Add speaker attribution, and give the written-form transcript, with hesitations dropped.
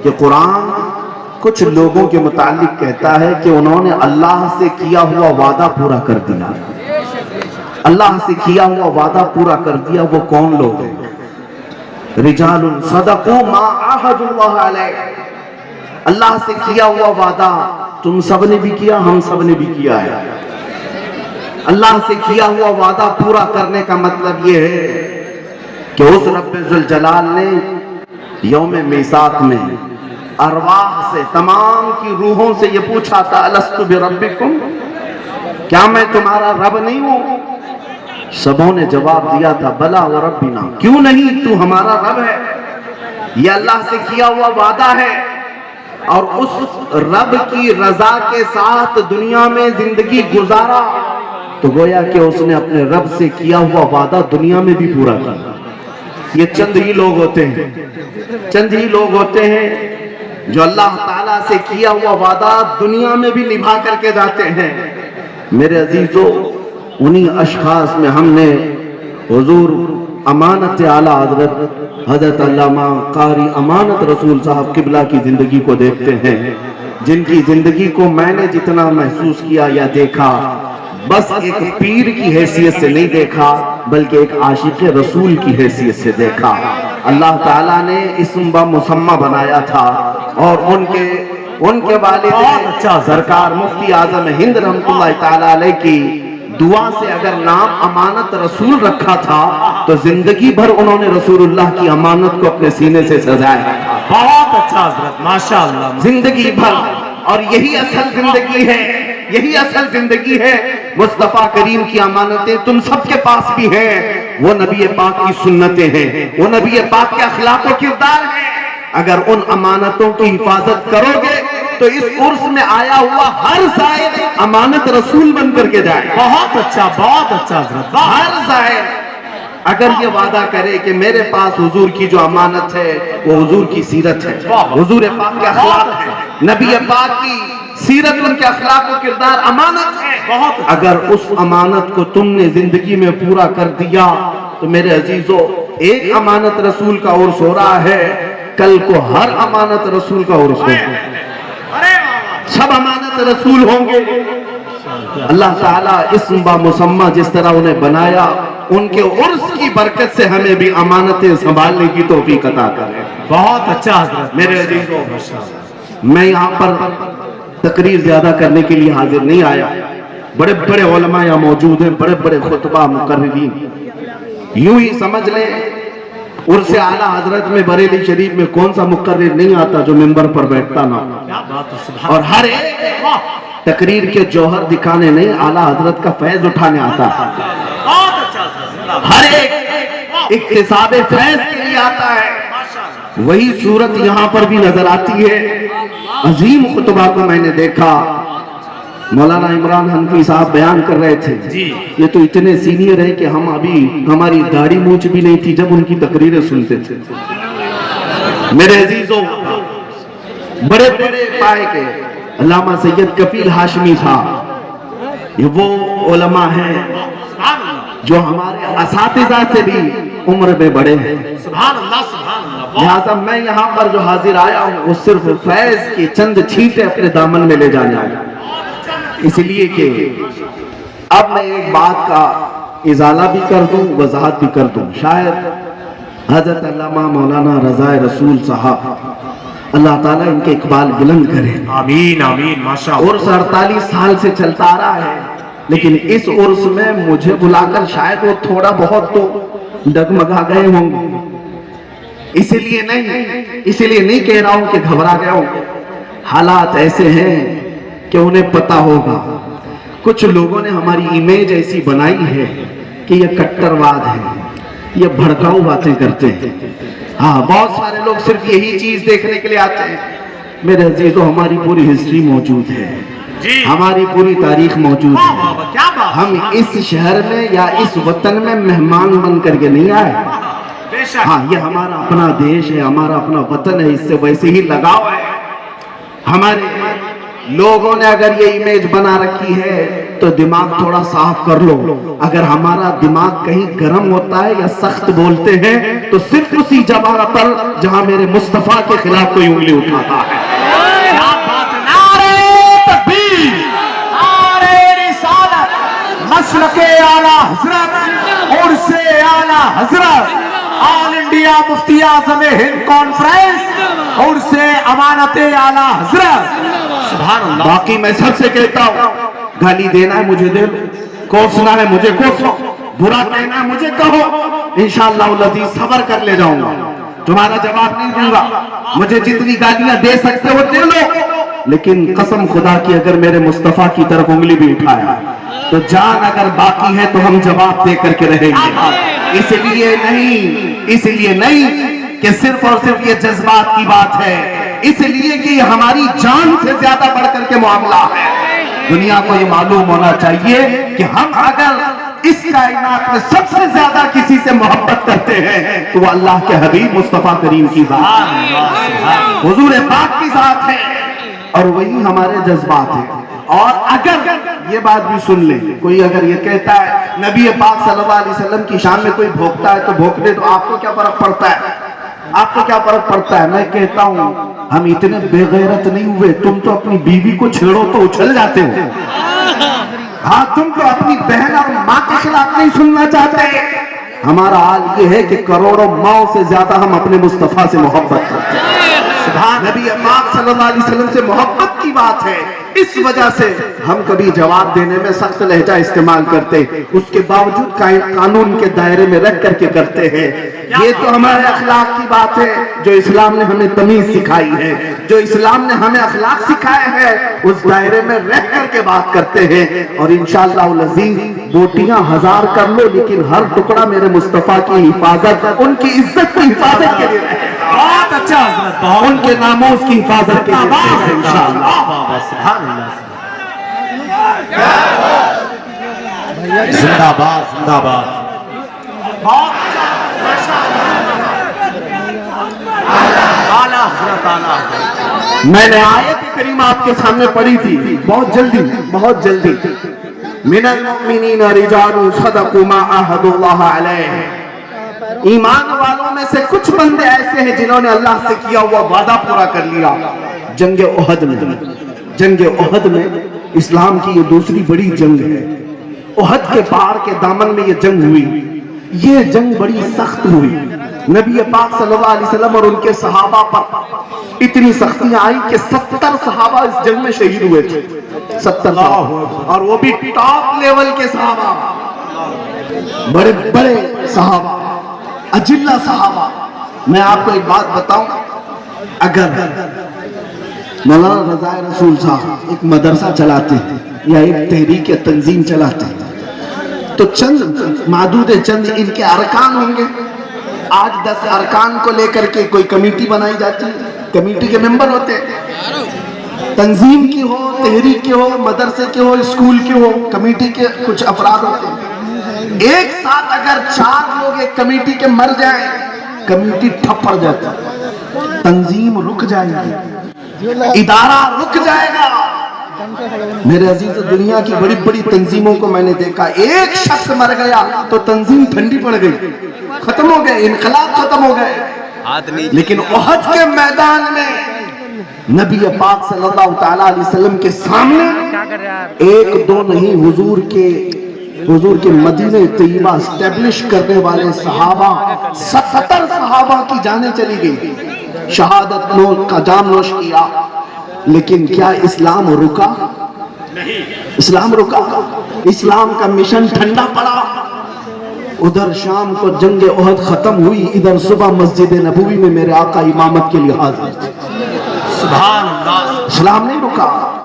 Speaker 1: کہ قرآن کچھ لوگوں کے متعلق کہتا ہے کہ انہوں نے اللہ سے کیا ہوا وعدہ پورا کر دیا. اللہ سے کیا ہوا وعدہ پورا کر دیا. وہ کون لوگ ہیں؟ رجال صدقوا ما عاهدوا اللہ علیہ. اللہ سے کیا ہوا وعدہ تم سب نے بھی کیا، ہم سب نے بھی کیا ہے. اللہ سے کیا ہوا وعدہ پورا کرنے کا مطلب یہ ہے کہ اس رب ذوالجلال نے یوم میثاق میں ارواح سے، تمام کی روحوں سے یہ پوچھا تھا الست بربکم، کیا میں تمہارا رب نہیں ہوں؟ سبوں نے جواب دیا تھا بلا وربنا، کیوں نہیں، تو ہمارا رب ہے. یہ اللہ سے کیا ہوا وعدہ ہے. اور اس رب کی رضا کے ساتھ دنیا میں زندگی گزارا تو گویا کہ اس نے اپنے رب سے کیا ہوا وعدہ دنیا میں بھی پورا کیا. یہ چند ہی لوگ ہوتے ہیں، چند ہی لوگ ہوتے ہیں جو اللہ تعالیٰ سے کیا ہوا وعدہ دنیا میں بھی نبھا کر کے جاتے ہیں. میرے عزیزو، انہی اشخاص میں ہم نے حضور امانت اعلیٰ حضرت علامہ قاری امانت رسول صاحب قبلہ کی زندگی کو دیکھتے ہیں، جن کی زندگی کو میں نے جتنا محسوس کیا یا دیکھا، بس ایک پیر کی حیثیت سے نہیں دیکھا بلکہ ایک عاشق رسول کی حیثیت سے دیکھا. اللہ تعالیٰ نے اسم مسمہ بنایا تھا اور ان کے والد سرکار مفتی اعظم ہند رحمۃ اللہ تعالیٰ علیہ کی دعا سے اگر نام امانت رسول رکھا تھا تو زندگی بھر انہوں نے رسول اللہ کی امانت کو اپنے سینے سے سجایا.
Speaker 2: بہت اچھا حضرت، ماشاءاللہ.
Speaker 1: زندگی بھر. اور یہی اصل زندگی ہے، یہی اصل زندگی ہے. مصطفیٰ کریم کی امانتیں تم سب کے پاس بھی ہیں، وہ نبی پاک کی سنتیں ہیں، وہ نبی پاک کے اخلاق و کردار ہیں. اگر ان امانتوں کی حفاظت کرو گے تو اس عرس میں آیا ہوا ہر زائر امانت رسول بن کر کے جائے.
Speaker 2: بہت اچھا حضرت.
Speaker 1: ہر زائر اگر یہ وعدہ کرے کہ میرے پاس حضور کی جو امانت ہے وہ حضور کی سیرت ہے، حضور پاک کے اخلاق ہے، نبی پاک کی سیرت، ان کے اخلاق و کردار امانت ہے. اگر اس امانت کو تم نے زندگی میں پورا کر دیا تو میرے عزیزو، ایک امانت رسول کا عرس ہو رہا ہے، کل کو ہر امانت رسول کا عرس ہوگا. سب امانت رسول ہوں گے. اللہ تعالیٰ اسم با مسمہ جس طرح انہیں بنایا، ان کے عرس کی برکت سے ہمیں بھی امانتیں سنبھالنے کی توفیق عطا کرے.
Speaker 2: بہت اچھا حضرت.
Speaker 1: میرے عزیزو، میں یہاں پر تقریر زیادہ کرنے کے لیے حاضر نہیں آیا. بڑے بڑے علماء یہاں موجود ہیں، بڑے بڑے خطبہ مقررین. یوں ہی سمجھ لیں عرس اعلیٰ حضرت میں بریلی شریف میں کون سا مقرر نہیں آتا جو منبر پر بیٹھتا نہ. اور ہر ایک تقریر کے جوہر دکھانے نہیں، اعلیٰ حضرت کا فیض اٹھانے آتا ہے. ہر ایک اکتساب فیض کے لیے آتا ہے. وہی صورت یہاں پر بھی نظر آتی ہے. عظیم خطبہ کو میں نے دیکھا، مولانا عمران حنفی صاحب بیان کر رہے تھے. یہ تو اتنے سینئر ہیں کہ ہم ابھی ہماری داڑھی مونچھ بھی نہیں تھی جب ان کی تقریریں سنتے تھے. میرے عزیزوں، بڑے بڑے پائے کے علامہ سید کفیل ہاشمی صاحب، یہ وہ علماء ہیں جو ہمارے اساتذہ سے بھی عمر میں بڑے ہیں. لہذا میں یہاں پر جو حاضر آیا ہوں وہ صرف فیض کی چند چھینٹیں اپنے دامن میں لے جانے آیا، اس لیے کہ اب میں ایک بات کا ازالہ بھی کر دوں، وضاحت بھی کر دوں. شاید حضرت علامہ مولانا رضا رسول صاحب، اللہ تعالیٰ ان کے اقبال بلند کرے.
Speaker 2: آمین آمین. ماشاءاللہ.
Speaker 1: عرس 48 سال سے چلتا آ رہا ہے، لیکن اس عرس میں مجھے بلا کر شاید وہ تھوڑا بہت تو ڈگمگا گئے ہوں گے. اسی لیے نہیں کہہ رہا ہوں کہ گھبرا گیا ہوں. حالات ایسے ہیں کہ انہیں پتا ہوگا. کچھ لوگوں نے ہماری امیج ایسی بنائی ہے کہ یہ کٹرواد ہے، یہ بھڑکاؤ باتیں کرتے ہیں. ہاں، بہت سارے لوگ صرف یہی چیز دیکھنے کے لیے آتے ہیں. میرے عزیزو، ہماری پوری ہسٹری موجود ہے، ہماری پوری تاریخ موجود ہے. ہم اس شہر میں یا اس وطن میں مہمان بن کر کے نہیں آئے. ہاں، یہ ہمارا اپنا دیش ہے، ہمارا اپنا وطن ہے، اس سے ویسے ہی لگاؤ ہے. ہمارے لوگوں نے اگر یہ امیج بنا رکھی ہے تو دماغ تھوڑا صاف کر لو. اگر ہمارا دماغ کہیں گرم ہوتا ہے یا سخت بولتے ہیں تو صرف اسی جگہ پر جہاں میرے مصطفیٰ کے خلاف کوئی انگلی اٹھاتا ہے.
Speaker 2: کیا بات ہے. نعرہ تکبیر، نعرہ رسالت، مسلک اعلیٰ حضرت اور سے اعلیٰ حضرت آل انڈیا مفتی اعظم ہند کانفرنس اور سے امانت اعلیٰ حضرت. سبحان اللہ.
Speaker 1: باقی میں سب سے کہتا ہوں، گالی دینا ہے مجھے دے لو، کوسنا ہے مجھے کوسو، برا کہنا ہے مجھے کہو، انشاءاللہ العزیز صبر کر لے جاؤں گا، تمہارا جواب نہیں دوں گا. مجھے جتنی گالیاں دے سکتے ہو دے لو، لیکن قسم خدا کی اگر میرے مصطفیٰ کی طرف انگلی بھی اٹھایا تو جان اگر باقی ہے تو ہم جواب دے کر کے رہیں گے. اس لیے نہیں کہ صرف اور صرف یہ جذبات کی بات ہے، اس لیے کہ یہ ہماری جان سے زیادہ بڑھ کر کے معاملہ ہے. دنیا کو یہ معلوم ہونا چاہیے کہ ہم اگر اس کائنات میں سب سے زیادہ کسی سے محبت کرتے ہیں تو وہ اللہ کے حبیب مصطفیٰ کریم کی ذات، حضور پاک کی ذات ہے، اور وہی ہمارے جذبات ہیں. اور اگر یہ بات بھی سن لیں، کوئی اگر یہ کہتا ہے نبی پاک صلی اللہ علیہ وسلم کی شان میں کوئی بھوکتا ہے تو بھوکنے تو آپ کو کیا فرق پڑتا ہے؟ آپ کو کیا فرق پڑتا ہے؟ میں کہتا ہوں ہم اتنے بے غیرت نہیں ہوئے. تم تو اپنی بیوی کو چھیڑو تو اچھل جاتے ہو. ہاں تم تو اپنی بہن اور ماں کے خلاف نہیں سننا چاہتے. ہمارا حال یہ ہے کہ کروڑوں ماؤں سے زیادہ ہم اپنے مصطفیٰ سے محبت کرتے ہیں. نبی پاک صلی اللہ علیہ وسلم سے محبت کی بات ہے، اس وجہ سے ہم کبھی جواب دینے میں سخت لہجہ استعمال کرتے، اس کے باوجود قانون کے دائرے میں رکھ کر کے کرتے ہیں. یہ تو ہمارے اخلاق کی بات ہے جو اسلام نے ہمیں تمیز سکھائی ہے، جو اسلام نے ہمیں اخلاق سکھائے ہیں اس دائرے میں رہ کر کے بات کرتے ہیں. اور انشاءاللہ العزیز بوٹیاں 1000 کر لو لیکن ہر ٹکڑا میرے مصطفیٰ کی حفاظت، ان کی عزت کی حفاظت کے لیے رہے گا.
Speaker 2: بہت اچھا حضرت، بہت
Speaker 1: ان کے ناموس کی حفاظت کے لیے رہے گا انشاءاللہ.
Speaker 2: زندہ باد، زندہ باد. اعلیٰ حضرت، اعلیٰ حضرت.
Speaker 1: میں نے آیت کریمہ آپ کے سامنے پڑھی تھی بہت جلدی. من المؤمنین رجال صدقوا ما عاهدوا اللہ علیہ. ایمان والوں میں سے کچھ بندے ایسے ہیں جنہوں نے اللہ سے کیا ہوا وعدہ پورا کر لیا. جنگ احد میں اسلام کی یہ دوسری بڑی جنگ ہے. احد کے پار کے دامن میں یہ جنگ ہوئی. یہ جنگ بڑی سخت ہوئی. نبی پاک صلی اللہ علیہ وسلم اور ان کے صحابہ پر اتنی سختیاں آئی کہ 70 صحابہ اس جنگ میں شہید ہوئے تھے. 70 صحابہ، اور وہ بھی ٹاپ لیول کے صحابہ، بڑے بڑے صحابہ، اجلہ صحابہ. میں آپ کو ایک بات بتاؤں، اگر مولانا رضا رسول صاحب ایک مدرسہ چلاتے ہیں یا ایک تحریک تنظیم چلاتے ہیں تو چند معدود چند ان کے ارکان ہوں گے. 8-10 ارکان کو لے کر کے کوئی کمیٹی بنائی جاتی ہے، کمیٹی کے ممبر ہوتے ہیں. تنظیم کی ہو، تحریک کے ہو، مدرسے کے ہو، اسکول کے ہو، کمیٹی کے کچھ افراد ہوتے ہیں. ایک ساتھ اگر 4 لوگ ایک کمیٹی کے مر جائیں کمیٹی ٹھپ پڑ جاتی ہے، تنظیم رک جائے گی، ادارہ رک جائے گا. میرے عزیز دنیا کی بڑی بڑی تنظیموں کو میں نے دیکھا، ایک شخص مر گیا تو تنظیم ٹھنڈی پڑ گئی، ختم ہو گئے، انقلاب ختم ہو گئے. لیکن احد کے میدان میں نبی پاک صلی اللہ تعالیٰ علیہ وسلم کے سامنے 1-2 نہیں، حضور کے مدینہ طیبہ اسٹیبلش کرنے والے صحابہ 70 صحابہ کی جانیں چلی گئی، شہادت کا جام نوش کیا. لیکن کیا اسلام رکا؟ اسلام رکا؟ اسلام کا مشن ٹھنڈا پڑا. ادھر شام کو جنگ احد ختم ہوئی، ادھر صبح مسجد نبوی میں میرے آقا امامت کے لیے حاضر تھے.
Speaker 2: سبحان اللہ.
Speaker 1: اسلام نہیں رکا.